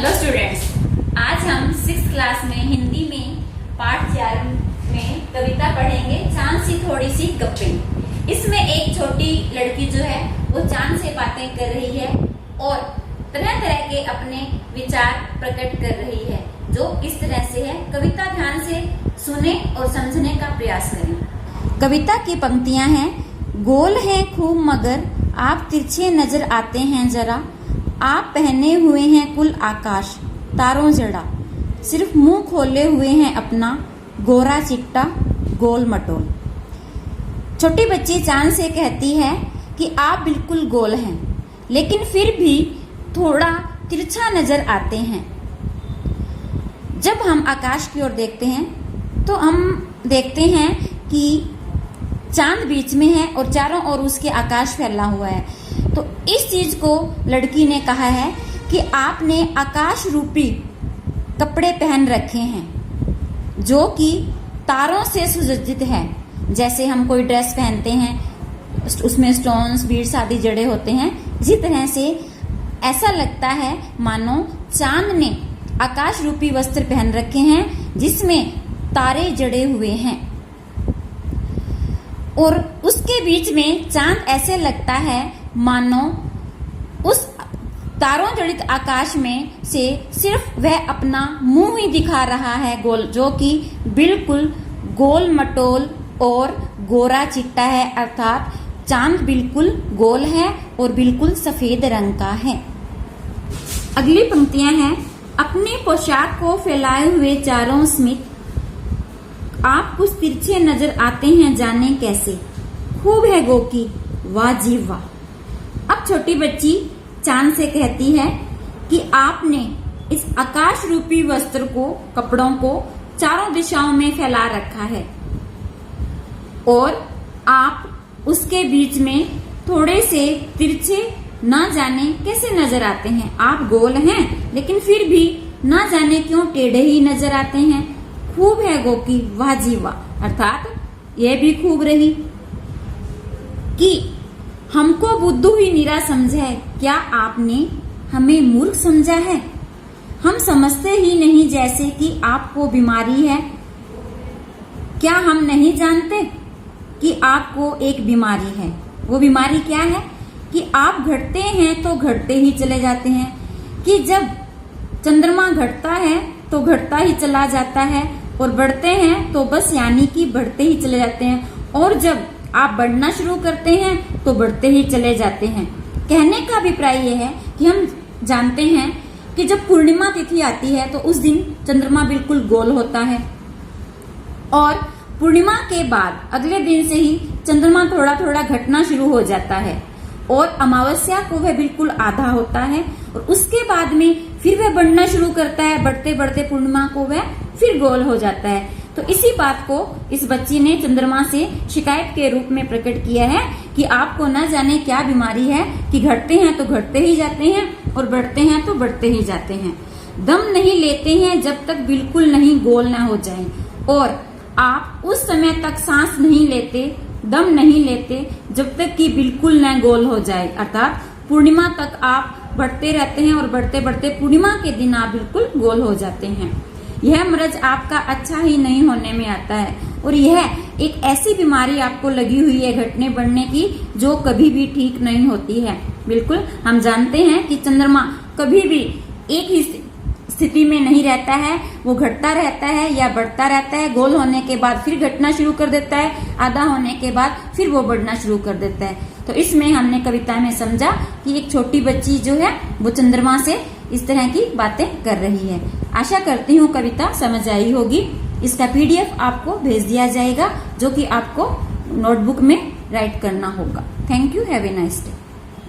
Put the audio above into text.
Hello students, आज हम 6th class में हिंदी में पाठ 4 में कविता पढ़ेंगे चांद सी थोड़ी सी गप्पे। इसमें एक छोटी लड़की जो है वो चांद से बातें कर रही है और तरह तरह के अपने विचार प्रकट कर रही है, जो इस तरह से है। कविता ध्यान से सुने और समझने का प्रयास करें। कविता की पंक्तियां हैं। गोल है खूब मगर आप तिरछे नजर आते हैं जरा, आप पहने हुए हैं कुल आकाश तारों जड़ा, सिर्फ मुंह खोले हुए हैं अपना गोरा चिट्टा गोल मटोल। छोटी बच्ची चांद से कहती है कि आप बिल्कुल गोल हैं, लेकिन फिर भी थोड़ा तिरछा नजर आते हैं। जब हम आकाश की ओर देखते हैं तो हम देखते हैं कि चांद बीच में है और चारों ओर उसके आकाश फैला हुआ है। तो इस चीज को लड़की ने कहा है कि आपने आकाश रूपी कपड़े पहन रखे हैं जो कि तारों से सुसज्जित है। जैसे हम कोई ड्रेस पहनते हैं, उसमें स्टोन्स बीड्स आदि जड़े होते हैं, इसी तरह से ऐसा लगता है मानो चांद ने आकाश रूपी वस्त्र पहन रखे हैं जिसमें तारे जड़े हुए हैं और उसके बीच में चांद ऐसे लगता है मानो उस तारों जड़ित आकाश में से सिर्फ वह अपना मुंह ही दिखा रहा है गोल, जो कि बिल्कुल गोल मटोल और गोरा चिट्टा है, अर्थात चांद बिल्कुल गोल है और बिल्कुल सफेद रंग का है। अगली पंक्तियां हैं। अपनी पोशाक को फैलाए हुए चारों स्मित आप कुछ तिरछे नजर आते हैं जाने कैसे, खूब है गो की वाह जी वाह। अब छोटी बच्ची चांद से कहती है कि आपने इस आकाश रूपी वस्त्र को, कपड़ों को चारों दिशाओं में फैला रखा है और आप उसके बीच में थोड़े से तिरछे ना जाने कैसे नजर आते हैं। आप गोल हैं लेकिन फिर भी ना जाने क्यों टेढ़े ही नजर आते हैं। खूब है गो की वाह जी वाह, अर्थात यह भी खूब रही कि हमको बुद्धू ही निरा समझा है, क्या आपने हमें मूर्ख समझा है। हम समझते ही नहीं जैसे कि आपको बीमारी है। क्या हम नहीं जानते कि आपको एक बीमारी है। वो बीमारी क्या है कि आप घटते हैं तो घटते ही चले जाते हैं, कि जब चंद्रमा घटता है तो घटता ही चला जाता है और बढ़ते हैं तो बस यानी कि बढ़ते ही चले जाते हैं, और जब आप बढ़ना शुरू करते हैं तो बढ़ते ही चले जाते हैं। कहने का अभिप्राय यह है कि हम जानते हैं कि जब पूर्णिमा तिथि आती है तो उस दिन चंद्रमा बिल्कुल गोल होता है और पूर्णिमा के बाद अगले दिन से ही चंद्रमा थोड़ा थोड़ा घटना शुरू हो जाता है और अमावस्या को वह बिल्कुल आधा होता है और उसके बाद में फिर वह बढ़ना शुरू करता है। बढ़ते बढ़ते पूर्णिमा को वह फिर गोल हो जाता है। तो इसी बात को इस बच्ची ने चंद्रमा से शिकायत के रूप में प्रकट किया है कि आपको न जाने क्या बीमारी है कि घटते हैं तो घटते ही जाते हैं और बढ़ते हैं तो बढ़ते ही जाते हैं। दम नहीं लेते हैं जब तक बिल्कुल नहीं गोल न हो जाए, और आप उस समय तक सांस नहीं लेते, दम नहीं लेते जब तक कि बिल्कुल न गोल हो जाए, अर्थात पूर्णिमा तक आप बढ़ते रहते हैं और बढ़ते बढ़ते पूर्णिमा के दिन आप बिल्कुल गोल हो जाते हैं। यह मर्ज आपका अच्छा ही नहीं होने में आता है और यह एक ऐसी बीमारी आपको लगी हुई है घटने बढ़ने की जो कभी भी ठीक नहीं होती है। बिल्कुल हम जानते हैं कि चंद्रमा कभी भी एक ही स्थिति में नहीं रहता है, वो घटता रहता है या बढ़ता रहता है। गोल होने के बाद फिर घटना शुरू कर देता है, आधा होने के बाद फिर वो बढ़ना शुरू कर देता है। तो इसमें हमने कविता में समझा कि एक छोटी बच्ची जो है वो चंद्रमा से इस तरह की बातें कर रही है। आशा करती हूँ कविता समझ आई होगी। इसका PDF आपको भेज दिया जाएगा जो कि आपको नोटबुक में राइट करना होगा। Thank you, have a nice day.